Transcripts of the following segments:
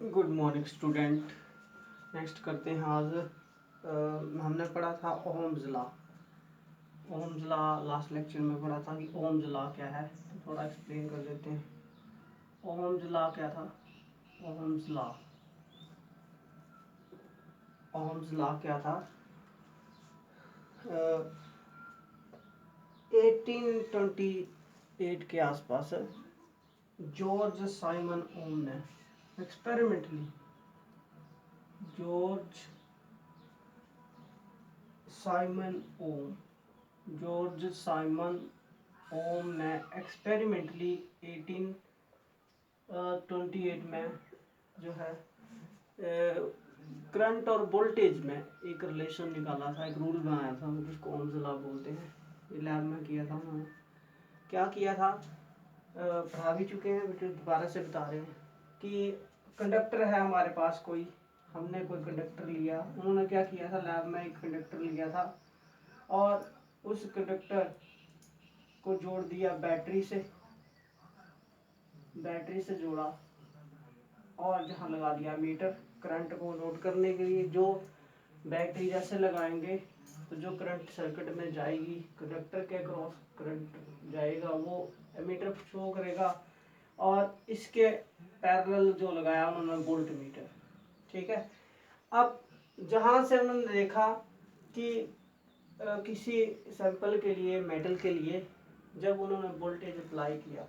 Good morning student. Next करते हैं आज हमने पढ़ा था Ohm's law. Ohm's law last lecture में पढ़ा था कि ओहम्स लॉ क्या है, तो थोड़ा एक्सप्लेन कर देते हैं। ओहम्स लॉ क्या था? ओहम्स लॉ ओहम्स लॉ क्या था? 1828 के आसपास जॉर्ज साइमन ओम ने एक्सपेरिमेंटली जॉर्ज साइमन ओम ने एक्सपेरिमेंटली 1828 में जो है करंट और वोल्टेज में एक रिलेशन निकाला था, एक रूल बनाया था जिसको ओम्स लॉ बोलते हैं। ये लैब में किया था उन्होंने। क्या किया था पढ़ा भी चुके हैं, बेटे दोबारा से बता रहे हैं कि कंडक्टर है हमारे पास कोई, हमने कोई कंडक्टर लिया। उन्होंने क्या किया था, लैब में एक कंडक्टर लिया था और उस कंडक्टर को जोड़ दिया बैटरी से जोड़ा और जहाँ लगा दिया मीटर करंट को नोट करने के लिए। जो बैटरी जैसे लगाएंगे तो जो करंट सर्किट में जाएगी, कंडक्टर के क्रॉस करंट जाएगा, वो एमीटर शो करेगा। और इसके पैरेलल जो लगाया उन्होंने वोल्ट मीटर। ठीक है। अब जहाँ से उन्होंने देखा कि किसी सैंपल के लिए, मेटल के लिए, जब उन्होंने वोल्टेज अप्लाई किया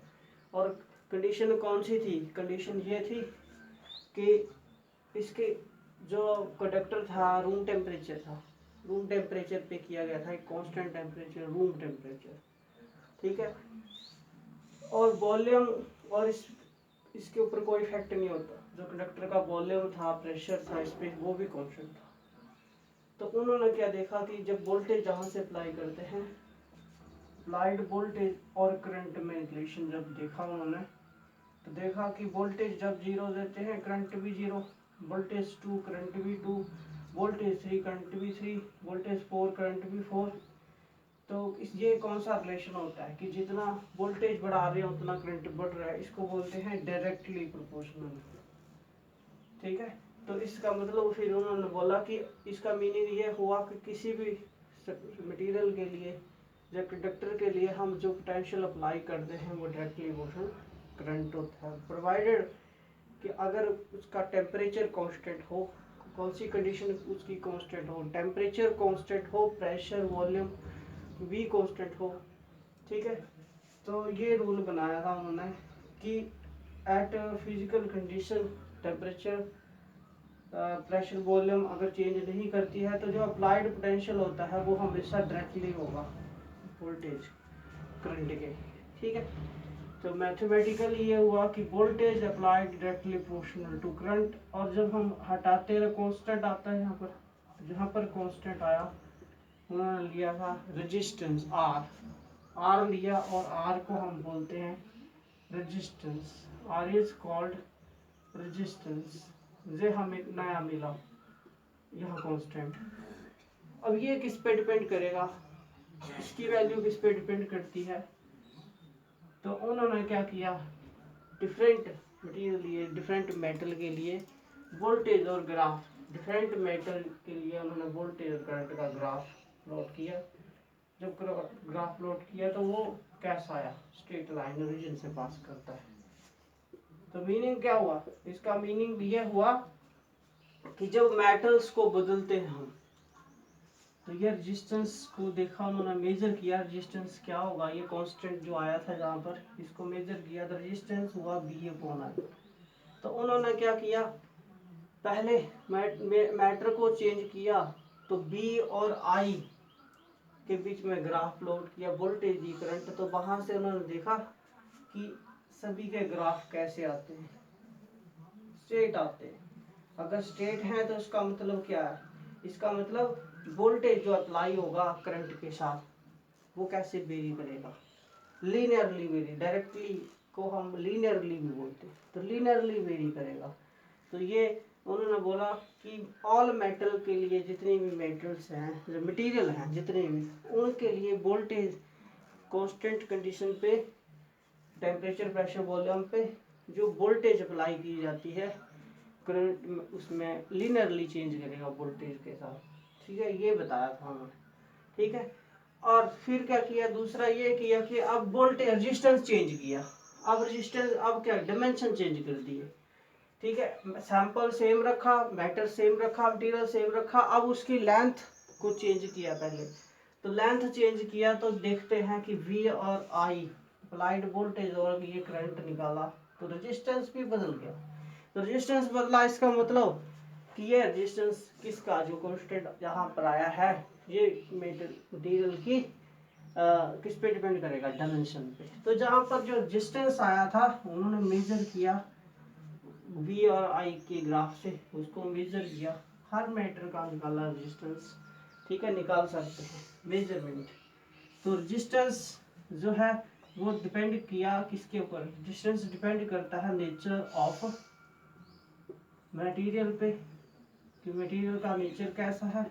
और कंडीशन कौन सी थी? कंडीशन ये थी कि इसके जो कंडक्टर था रूम टेम्परेचर पे किया गया था, एक कांस्टेंट टेम्परेचर, रूम टेम्परेचर। ठीक है। और वॉल्यूम और इसके ऊपर कोई इफेक्ट नहीं होता। जो कंडक्टर का वॉल्यूम था, प्रेशर था, स्पेस, वो भी कांस्टेंट था। तो उन्होंने क्या देखा कि जब वोल्टेज जहाँ से अप्लाई करते हैं, अप्लाइड वोल्टेज और करंट में रिलेशन जब देखा उन्होंने, तो देखा कि वोल्टेज जब जीरो देते हैं करंट भी जीरो, वोल्टेज 2 करंट भी 2, वोल्टेज 3 करंट भी 3, वोल्टेज 4 करंट भी 4। तो ये कौन सा रिलेशन होता है कि जितना वोल्टेज बढ़ा रहे हैं उतना करंट बढ़ रहा है। इसको बोलते हैं डायरेक्टली प्रोपोर्शनल। ठीक है। तो इसका मतलब फिर उन्होंने बोला कि इसका मीनिंग ये हुआ कि किसी भी मटेरियल के लिए या कंडक्टर के लिए हम जो पोटेंशियल अप्लाई करते हैं वो डायरेक्टली प्रोपोर्शनल करंट होता है, प्रोवाइडेड कि अगर उसका टेम्परेचर कांस्टेंट हो। कौन सी कंडीशन उसकी कांस्टेंट हो? टेम्परेचर कांस्टेंट हो, प्रेशर वॉल्यूम भी कांस्टेंट हो। ठीक है। तो ये रूल बनाया था उन्होंने कि eight physical condition temperature pressure volume अगर चेंज नहीं करती है तो जो अप्लाइड पोटेंशियल होता है वो हमेशा डायरेक्टली होगा वोल्टेज करंट के। ठीक है। तो मैथमेटिकली ये हुआ कि voltage applied directly proportional to current. और जब हम हटाते हैं कांस्टेंट आता है यहाँ पर, जहाँ पर कांस्टेंट आया उन्होंने लिया था रेजिस्टेंस आर लिया और आर को हम बोलते हैं resistance. R is called resistance. ये हमें नया मिला यहाँ कांस्टेंट। अब ये किस पे डिपेंड करेगा? इसकी वैल्यू किस पे डिपेंड करती है? तो उन्होंने क्या किया, डिफरेंट मटेरियल लिए, डिफरेंट मेटल के लिए वोल्टेज और ग्राफ, डिफरेंट मेटल के लिए उन्होंने वोल्टेज और करंट का ग्राफ प्लॉट किया। जब ग्राफ प्लॉट किया तो वो कैसा आया? स्ट्रेट लाइन ओरिजिन से पास करता है। तो मीनिंग क्या हुआ? इसका मीनिंग ये हुआ कि जब मेटल्स को बदलते हैं हम, तो ये रेजिस्टेंस को देखा उन्होंने, मेजर किया रेजिस्टेंस क्या होगा। ये कांस्टेंट जो आया था जहाँ पर, इसको मेजर किया तो रेजिस्टेंस हुआ B/I। तो उन्होंने क्या किया, पहले मैटर को चेंज किया तो B और I के बीच में ग्राफ प्लॉट किया, वोल्टेज दी, करंट। तो वहां से उन्होंने देखा कि सभी के ग्राफ कैसे आते हैं, स्ट्रेट आते हैं। अगर स्ट्रेट है तो इसका मतलब क्या है? इसका मतलब वोल्टेज जो अप्लाई होगा करंट के साथ वो कैसे वेरी करेगा? Linearly very. डायरेक्टली को हम लीनियरली भी बोलते हैं, तो लीनियरली वेरी करेगा। तो ये उन्होंने बोला कि ऑल मेटल के लिए, जितने भी मेटल्स हैं, जो मटेरियल हैं जितने भी, उनके लिए वोल्टेज कांस्टेंट कंडीशन पे, टेम्परेचर प्रेशर वॉल्यूम पे जो वोल्टेज अप्लाई की जाती है करंट उसमें लीनियरली चेंज करेगा वोल्टेज के साथ, ठीक है, ये बताया था हमने, ठीक है। और फिर क्या किया, दूसरा ये किया कि अब वोल्टेज रेजिस्टेंस चेंज किया, अब रेजिस्टेंस अब क्या डायमेंशन चेंज कर दिए, ठीक है। सैंपल सेम रखा, मेटल सेम रखा, मटेरियल सेम रखा, अब उसकी लेंथ को चेंज किया पहले। तो लेंथ चेंज किया तो देखते हैं कि V और I अप्लाइड वोल्टेज और ये करंट निकाला तो रेजिस्टेंस भी बदल गया। तो रेजिस्टेंस बदला, इसका मतलब कि ये रेजिस्टेंस किसका जो कांस्टेंट यहाँ पर आया है ये मटेरियल की किस पे डिपेंड करेगा, डायमेंशन पे। तो जहाँ पर जो रेजिस्टेंस आया था उन्होंने मेजर किया V और I के ग्राफ से, उसको मेजर किया, हर मीटर का निकाला रेजिस्टेंस, ठीक है, निकाल सकते हैं मेजरमेंट। तो रेजिस्टेंस जो है वो डिपेंड किया किसके ऊपर, रेजिस्टेंस डिपेंड करता है नेचर ऑफ मटेरियल पे कि मटेरियल का नेचर कैसा है,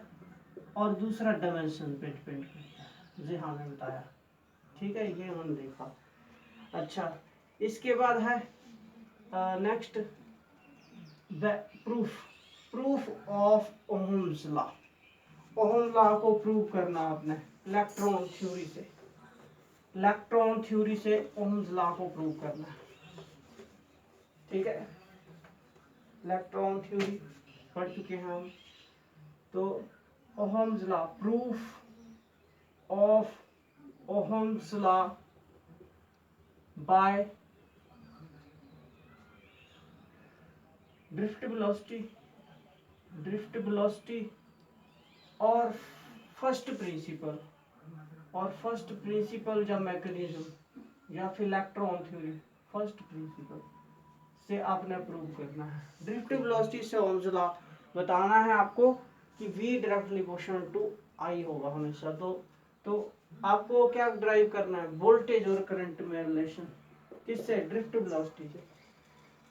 और दूसरा डायमेंशन पे डिपेंड करता है, जी हाँ मैं बताया, ठीक है, ये हमने देखा। अच्छा, इसके बाद है next proof of Ohm's law. Ohm law को प्रूव करना आपने इलेक्ट्रॉन थ्योरी से, इलेक्ट्रॉन थ्योरी से ओहम्स लॉ को प्रूव करना है, ठीक है। इलेक्ट्रॉन थ्योरी पढ़ चुके हैं हम। तो Ohm's law, proof of Ohm's law by drift velocity और फर्स्ट प्रिंसिपल या मैकेनिज्म या फिर इलेक्ट्रॉन थ्योरी फर्स्ट प्रिंसिपल से आपने प्रूव करना है। ड्रिफ्ट वेलोसिटी से ओहम्स लॉ बताना है आपको कि V directly proportional to I होगा हमेशा। तो आपको क्या ड्राइव करना है, वोल्टेज और करंट में रिलेशन, किससे, ड्रिफ्ट वेलोसिटी से।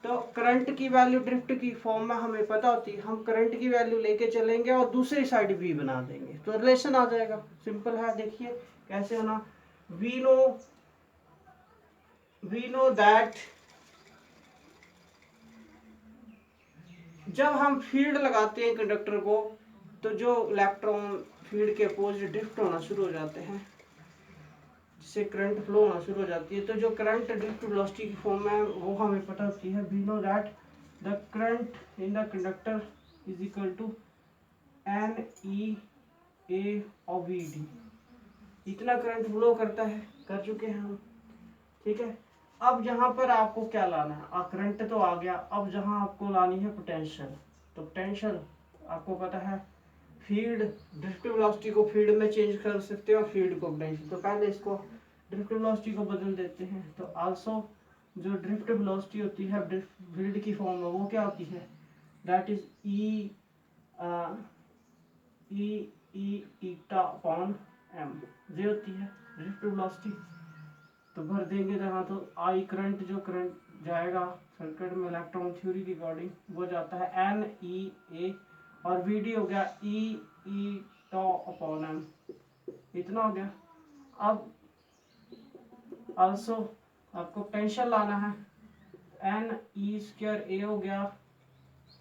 तो करंट की वैल्यू ड्रिफ्ट की फॉर्म में हमें पता होती है, हम करंट की वैल्यू लेके चलेंगे और दूसरी साइड V बना देंगे तो रिलेशन आ जाएगा। सिंपल है, देखिए कैसे होना। वी नो दैट जब हम फील्ड लगाते हैं कंडक्टर को तो जो इलेक्ट्रॉन फील्ड के अपोजिट ड्रिफ्ट होना शुरू हो जाते हैं, जिससे करंट फ्लो होना शुरू हो जाती है। तो जो करंट ड्रिफ्ट वेलोसिटी की फॉर्म में वो हमें पता होती है। We know that the current in the conductor is equal to NEA और VD। इतना करंट फ्लो करता है, कर चुके हैं हम, ठीक है। अब यहाँ पर आपको क्या लाना है, करंट तो आ गया, अब जहाँ आपको लानी है पोटेंशियल। तो पोटेंशियल आपको पता है, फील्ड ड्रिफ्ट वेलोसिटी को फील्ड में चेंज कर सकते हो, फील्ड को पोटेंशियल। तो पहले इसको ड्रिफ्ट वेलोसिटी को बदल देते हैं। तो आल्सो जो ड्रिफ्ट वेलोसिटी होती है फील्ड की फॉर्म में वो क्या होती है, that is e eta upon m, ये होती है ड्रिफ्ट वेलोसिटी। तो भर देंगे जहाँ, तो आई करंट, जो करंट जाएगा सर्किट में इलेक्ट्रॉन थ्योरी के अकॉर्डिंग वो जाता है NEA, और VD हो गया E टॉ अपॉन एम, इतना हो गया। अब आल्सो आपको पोटेंशियल लाना है, NE² A हो गया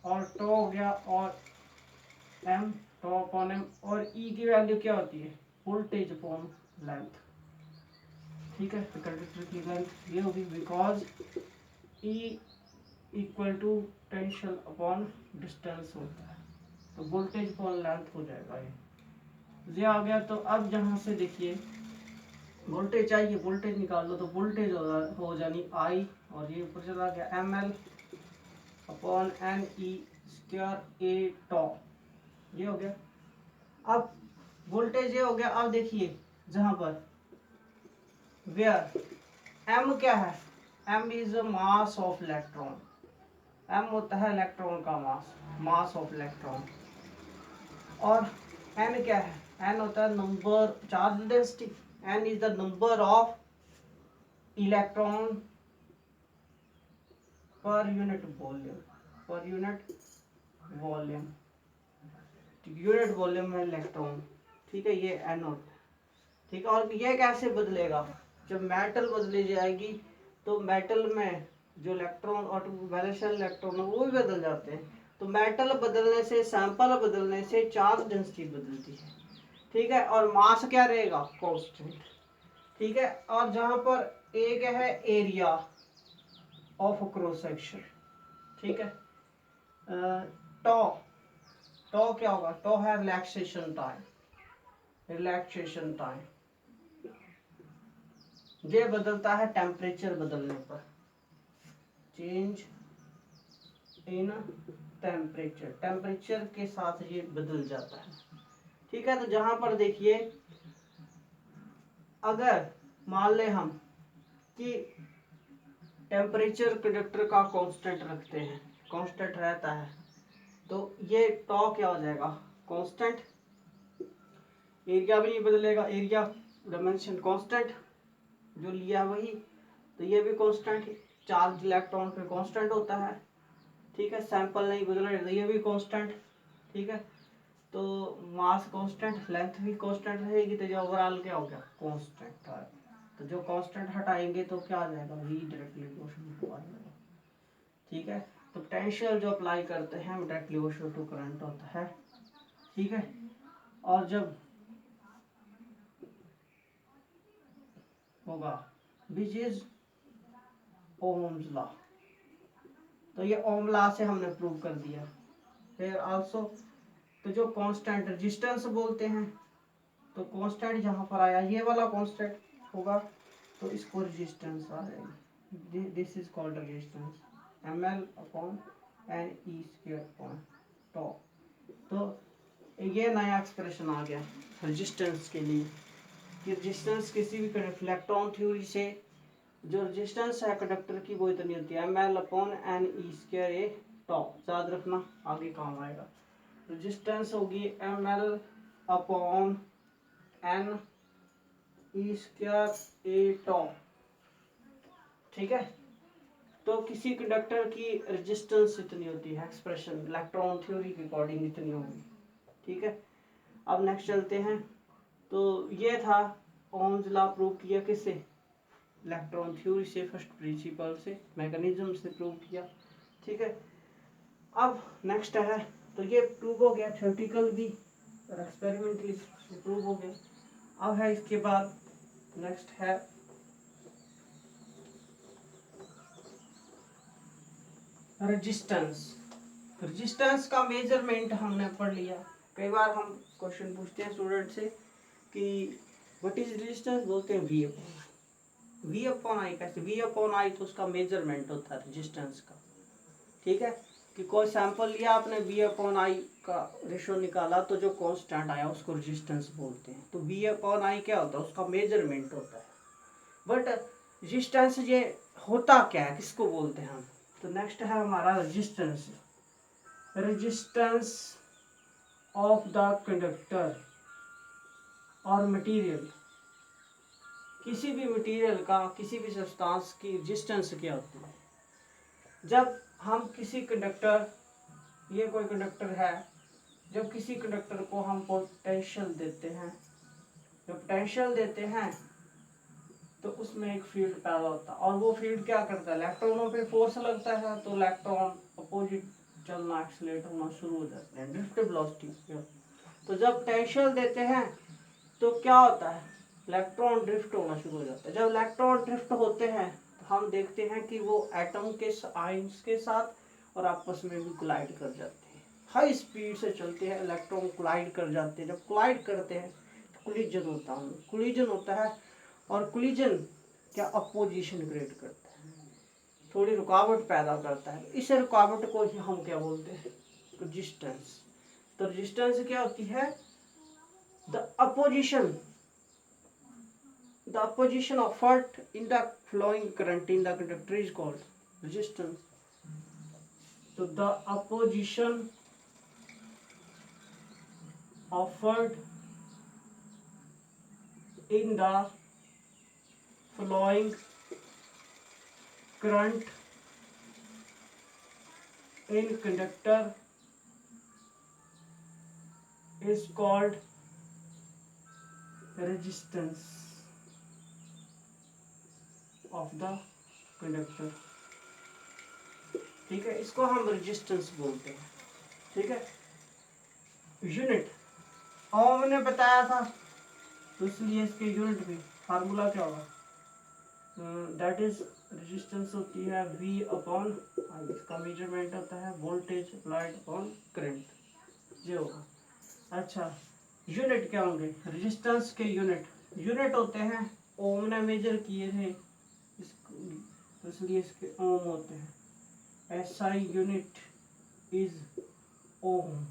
और टॉ हो गया और M टॉ अपॉन एम, और E की वैल्यू क्या होती है, वोल्टेज अपॉन लेंथ, ठीक है। तो कंडक्टर की लेंथ ये होगी, because E equal to potential upon distance होता है, तो वोल्टेज अपॉन लेंथ हो जाएगा ये आ गया। तो अब जहाँ से देखिए वोल्टेज चाहिए, वोल्टेज निकाल लो, तो वोल्टेज हो जानी I, और ये ऊपर चला गया ML अपॉन NE² A टॉ, ये हो गया। अब वोल्टेज ये हो गया। अब देखिए जहाँ पर वेयर M क्या है, M is mass of electron, M होता है इलेक्ट्रॉन का मास ऑफ इलेक्ट्रॉन। और N क्या है, N होता है number, charge density, N is the number of electron per unit volume, unit volume में इलेक्ट्रॉन, ठीक है, ये N होता है, ठीक है। और ये कैसे बदलेगा, जब मेटल बदली जाएगी तो मेटल में जो इलेक्ट्रॉन और वैलेंस इलेक्ट्रॉन है वो भी बदल जाते हैं। तो मेटल बदलने से, सैंपल बदलने से चार्ज डेंसिटी बदलती है, ठीक है, और मास क्या रहेगा, कांस्टेंट, ठीक है। और जहां पर एक है एरिया ऑफ क्रॉस सेक्शन, ठीक है, टॉ, टॉ क्या होगा, टॉ है रिलैक्सेशन टाइम, रिलैक्सेशन टाइम, ये बदलता है टेम्परेचर बदलने पर, चेंज इन टेम्परेचर, टेम्परेचर के साथ ये बदल जाता है, ठीक है। तो जहां पर देखिए, अगर मान ले हम कि टेम्परेचर कंडक्टर का कांस्टेंट रखते हैं, कांस्टेंट रहता है, तो ये टॉ क्या हो जाएगा, कांस्टेंट, एरिया भी नहीं बदलेगा, एरिया डायमेंशन कांस्टेंट जो लिया वही, तो ये भी कांस्टेंट, चार्ज इलेक्ट्रॉन पे कांस्टेंट होता है, ठीक है, सैंपल नहीं बदल रहे, ये भी कांस्टेंट, ठीक है। तो मास कांस्टेंट, लेंथ भी कांस्टेंट रहेगी, तो जो ओवरऑल क्या हो गया, कांस्टेंट है। तो जो कांस्टेंट हटाएंगे तो क्या आ जाएगा, v डायरेक्टली इक्वेशन टू आ जाएगा, ठीक है। तो पोटेंशियल जो अप्लाई करते हैं हम डायरेक्टली इक्वेशन टू करंट होता है, ठीक है। और जब होगा विच इज ओम्स लॉ, तो ये ओम लॉ से हमने प्रूव कर दिया। फिर आल्सो, तो जो कांस्टेंट रेजिस्टेंस बोलते हैं, तो कांस्टेंट जहां पर आया ये वाला कांस्टेंट होगा, तो इसको रेजिस्टेंस आ जाएगी, this is called resistance, ml upon n e square upon tau. तो ये नया एक्सप्रेशन आ गया रेजिस्टेंस के लिए, कि रेजिस्टेंस किसी भी इलेक्ट्रॉन थ्योरी से जो रेजिस्टेंस है कंडक्टर की वो इतनी होती है, ml upon n e square a tau, याद रखना आगे काम आएगा। रेजिस्टेंस होगी ml upon n e square a tau, ठीक है। तो किसी कंडक्टर की रेजिस्टेंस इतनी होती है, एक्सप्रेशन इलेक्ट्रॉन थ्योरी के अकॉर्डिंग इतनी होगी, ठीक है। अब नेक्स्ट चलते हैं। तो ये था ओम्स लॉ प्रूव किया किससे, इलेक्ट्रॉन थ्योरी से, फर्स्ट प्रिंसिपल से, मैकेनिज्म से प्रूव किया, ठीक है। अब नेक्स्ट है, तो ये प्रूव हो गया थ्योरेटिकल भी और एक्सपेरिमेंटली प्रूव हो गया। अब है इसके बाद नेक्स्ट है रेजिस्टेंस। रेजिस्टेंस का मेजरमेंट हमने पढ़ लिया। कई बार हम क्वेश्चन पूछते हैं स्टूडेंट से कि व्हाट इज रेजिस्टेंस, बोलते हैं V upon I. V upon I कैसे, वी अपॉन आई तो उसका मेजरमेंट होता है रेजिस्टेंस का, ठीक है। कि कोई सैंपल लिया आपने, वी अपॉन आई का रेशो निकाला, तो जो कांस्टेंट आया उसको रेजिस्टेंस बोलते हैं। तो वी अपॉन आई क्या होता है, उसका मेजरमेंट होता है। बट रेजिस्टेंस ये होता क्या है, किसको बोलते हैं हम, तो नेक्स्ट है हमारा resistance. Resistance of the conductor और मटेरियल, किसी भी मटेरियल का, किसी भी सब्सटेंस की रेजिस्टेंस क्या होती है। जब हम किसी कंडक्टर, ये कोई कंडक्टर है, जब किसी कंडक्टर को हम पोटेंशियल देते हैं, जब पोटेंशियल देते हैं तो उसमें एक फील्ड पैदा होता है, और वो फील्ड क्या करता है, इलेक्ट्रॉनों पे फोर्स लगता है, तो इलेक्ट्रॉन अपोजिट चलना, एक्सीलरेट होना शुरू हो जाते हैं, ड्रिफ्ट वेलोसिटी। तो जब पोटेंशियल देते हैं तो क्या होता है, इलेक्ट्रॉन ड्रिफ्ट होना शुरू हो जाता है। जब इलेक्ट्रॉन ड्रिफ्ट होते हैं तो हम देखते हैं कि वो एटम के आयंस के साथ और आपस में भी कोलाइड कर जाते हैं, हाई स्पीड से चलते हैं, इलेक्ट्रॉन कोलाइड कर जाते हैं। जब कोलाइड करते हैं तो कोलिजन होता है, कोलिजन होता है, और कोलिजन क्या अपोजिशन क्रिएट करता है, थोड़ी रुकावट पैदा करता है। इस रुकावट को ही हम क्या बोलते हैं, रेजिस्टेंस। तो रेजिस्टेंस क्या होती है, the opposition, the opposition offered in the flowing current in the conductor is called resistance. So the opposition offered in the flowing current in conductor is called resistance of the conductor, ठीक है। इसको हम resistance बोलते हैं, ठीक है। Unit ओम ने बताया था, तो इसलिए इसके यूनिट भी फार्मूला क्या होगा, दैट इज रेजिस्टेंस होती है V अपॉन, इसका मेजरमेंट होता है वोल्टेज अप्लाइड अपॉन करंट, ये होगा। अच्छा, यूनिट क्या होंगे रेजिस्टेंस के यूनिट, यूनिट होते हैं, ओम ने मेजर किए थे इसको, इसलिए इसके ओम होते हैं। SI unit is ohm,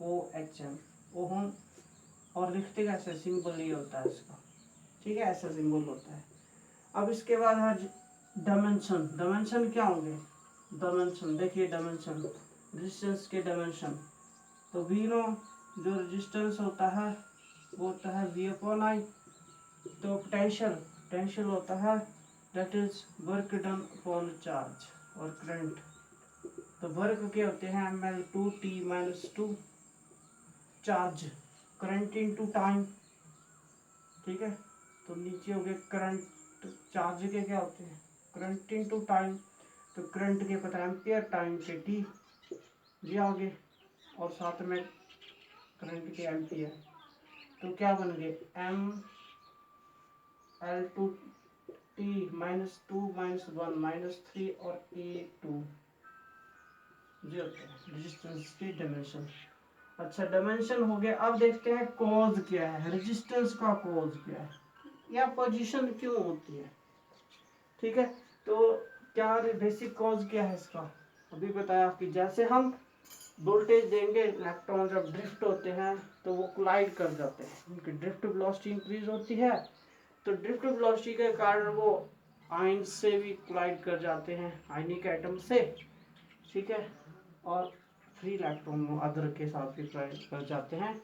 OHM, ohm. और लिखते कैसे, सिंबल ये होता है इसका, ठीक है, ऐसा सिंबल होता है। अब इसके बाद है डायमेंशन, डायमेंशन क्या होंगे, डायमेंशन देखिए, डायमेंशन रेजिस्टेंस के डायमेंशन, तो वी नो जो रेजिस्टेंस होता है वो होता है V अपॉन I, तो पोटेंशियल, पोटेंशियल होता है that is work done upon charge, और करंट, तो वर्क के होते हैं mL2T-2 charge, current into time, ठीक है। तो नीचे हो गए करंट, चार्ज के क्या होते हैं करंट इनटू टाइम, तो करंट के पता है एम्पियर, टाइम के T, ये आगे, और साथ में करंट के एम्पियर, तो क्या बन गए ML2T-2-1 -3 और A2, ये होते हैं रेजिस्टेंस की डायमेंशन। अच्छा, डायमेंशन हो गया। अब देखते हैं कॉज क्या है, रेजिस्टेंस का कॉज क्या है, या पोजीशन क्यों होती है, ठीक है। तो क्या बेसिक कॉज क्या है इसका, अभी बताया कि जैसे हम वोल्टेज देंगे, इलेक्ट्रॉन जब ड्रिफ्ट होते हैं तो वो कोलाइड कर जाते हैं, उनकी ड्रिफ्ट वेलोसिटी इंक्रीज होती है, तो ड्रिफ्ट वेलोसिटी के कारण वो आयन से भी कोलाइड कर जाते हैं, आयनिक एटम से, ठीक है, और फ्री इलेक्ट्रॉन अदर के साथ भी कोलाइड कर जाते हैं।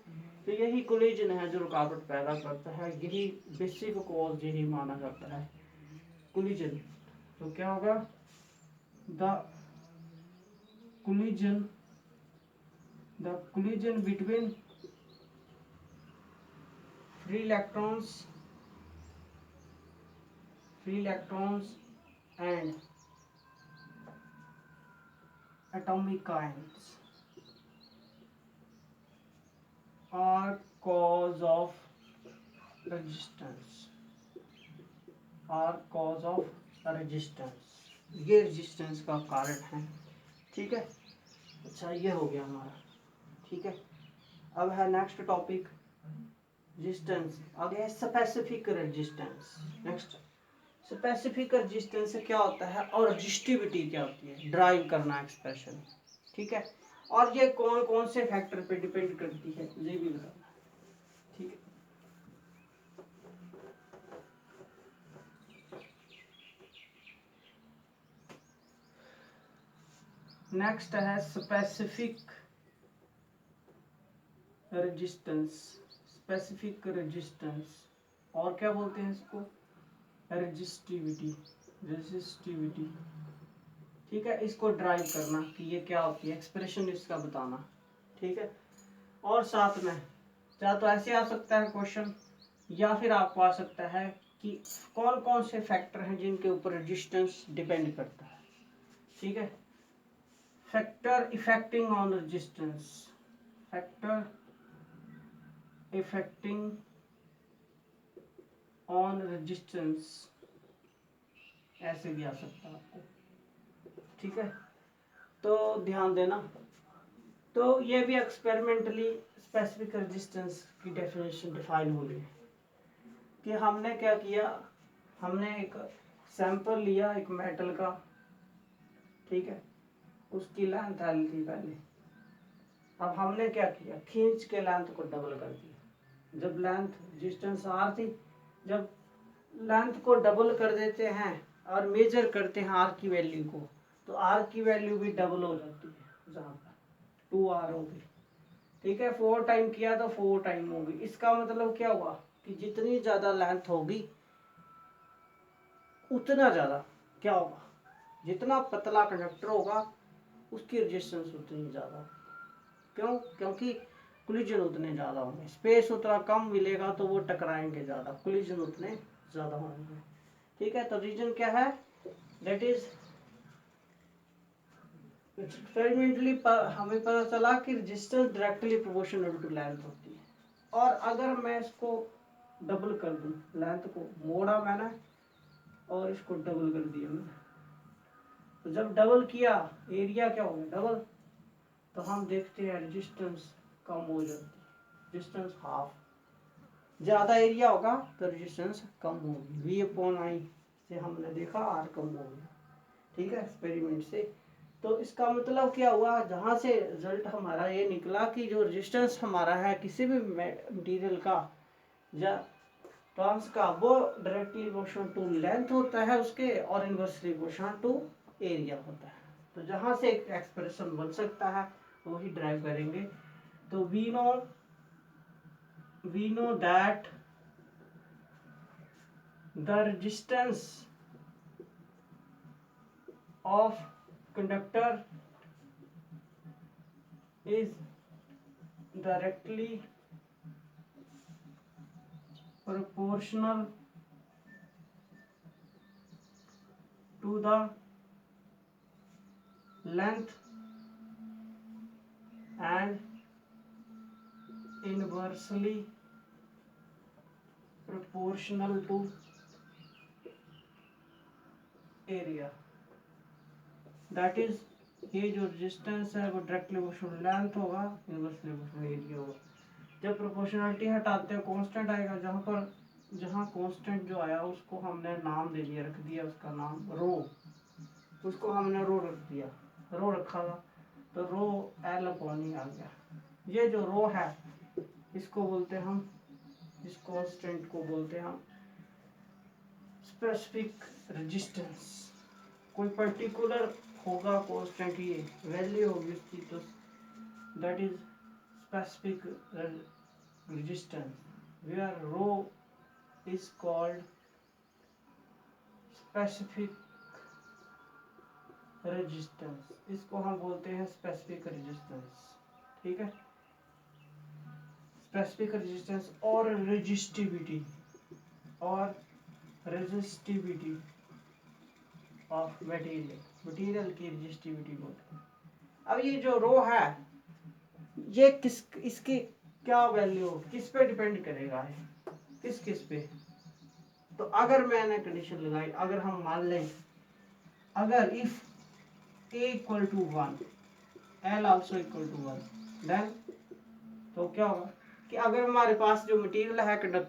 तो यही कोलिजन है जो रुकावट पैदा करता है, यही बेसिक कॉज यही माना जाता है कोलिजन। तो क्या होगा, the collision the collision between free electrons and atomic ions are cause of resistance, are cause of resistance, ये रेजिस्टेंस का कारण है, ठीक है। अच्छा, ये हो गया हमारा, ठीक है। अब है नेक्स्ट टॉपिक रेजिस्टेंस, आगे है specific resistance. Next, specific resistance क्या होता है और रेजिस्टिविटी क्या होती है, ड्राइव करना एक्सप्रेशन, ठीक है। और ये कौन कौन से फैक्टर पे डिपेंड करती है ये भी बताना, ठीक है। नेक्स्ट है स्पेसिफिक रेजिस्टेंस, स्पेसिफिक रेजिस्टेंस, और क्या बोलते हैं इसको, रेजिस्टिविटी, रेजिस्टिविटी, ठीक है। इसको ड्राइव करना कि ये क्या होती है, एक्सप्रेशन इसका बताना, ठीक है। और साथ में या तो ऐसे आ सकता है क्वेश्चन, या फिर आपको आ सकता है कि कौन कौन से फैक्टर हैं जिनके ऊपर रेजिस्टेंस डिपेंड करता है, ठीक है। Factor affecting on resistance, factor affecting on resistance, ऐसे भी आ सकता है आपको, ठीक है। तो ध्यान देना, तो ये भी एक्सपेरिमेंटली स्पेसिफिक रेजिस्टेंस की डेफिनेशन डिफाइन हुई है कि हमने क्या किया, हमने एक सैंपल लिया एक मेटल का, ठीक है, उसकी लेंथ एल थी पहले, अब हमने क्या किया, खींच के लेंथ को डबल कर दिया, जब लेंथ डिस्टेंस आर थी, जब लेंथ को डबल कर देते हैं और मेजर करते हैं आर की वैल्यू को, तो आर की वैल्यू भी डबल हो जाती है, जहाँ पर 2r होगी, ठीक है। 4 टाइम किया तो 4 टाइम होगी, इसका मतलब क्या हुआ कि जितनी ज़्यादा लेंथ होगी उतना ज़्यादा क्या होगा, जितना पतला कंडक्टर होगा उसकी रेजिस्टेंस उतनी ज़्यादा, क्यों, क्योंकि कोलिजन उतने ज़्यादा होंगे, स्पेस उतना कम मिलेगा तो वो टकराएंगे ज़्यादा, कोलिजन उतने ज़्यादा होंगे, ठीक है। तो रीजन क्या है, दैट इज एक्सपेरिमेंटली हमें पता चला कि resistance directly proportional to length होती है। और अगर मैं इसको डबल कर दूं, लेंथ को मोड़ा मैंने और इसको डबल कर दिया मैंने, तो जब डबल किया एरिया क्या हो गया डबल, तो हम देखते हैं रेजिस्टेंस कम हो जाती है, रेजिस्टेंस हाफ। ज़्यादा एरिया होगा तो रेजिस्टेंस कम होगी, V/I से हमने देखा आर कम हो गया, ठीक है, एक्सपेरिमेंट से। तो इसका मतलब क्या हुआ, जहाँ से रिजल्ट हमारा ये निकला कि जो रेजिस्टेंस हमारा है किसी भी मटेरियल का या ट्रांस का, वो डायरेक्टली प्रोपोर्शनल टू लेंथ होता है उसके, और इनवर्सली प्रोपोर्शनल टू एरिया होता है। तो जहाँ से एक एक्सप्रेशन बन सकता है वही ड्राइव करेंगे। तो we know that the resistance of conductor is directly proportional to the length and inversely proportional to area। That is, ये जो रेजिस्टेंस है वो डायरेक्टली प्रोपोर्शनल लेंथ होगा, इनवर्सली प्रोपोर्शनल एरिया होगा। जब प्रोपोर्शनलिटी हटाते हैं कांस्टेंट आएगा, जहाँ कांस्टेंट जो आया उसको हमने नाम दे दिया, रख दिया उसका नाम रो, उसको हमने रो रख दिया, रो रखा था तो रो L/E आ गया। ये जो रो है इसको बोलते हैं हम, इस कांस्टेंट को बोलते हैं हम स्पेसिफिक रेजिस्टेंस। कोई पर्टिकुलर होगा कांस्टेंट, ये वैल्यू होगी उसकी, तो that is specific resistance, where rho is called specific resistance. इसको हम बोलते हैं स्पेसिफिक रेजिस्टेंस, ठीक है। स्पेसिफिक रेजिस्टेंस और रेजिस्टिविटी ऑफ मटेरियल की रेजिस्टिविटी बोलते हैं। अब ये जो रो है ये इसकी क्या वैल्यू किस पे डिपेंड करेगा, है किस पे। तो अगर मैंने कंडीशन लगाई, अगर हम मान लें अगर इफ A=1 L=1 देन, तो क्या होगा कि अगर हमारे पास जो मटेरियल है कंडक्टर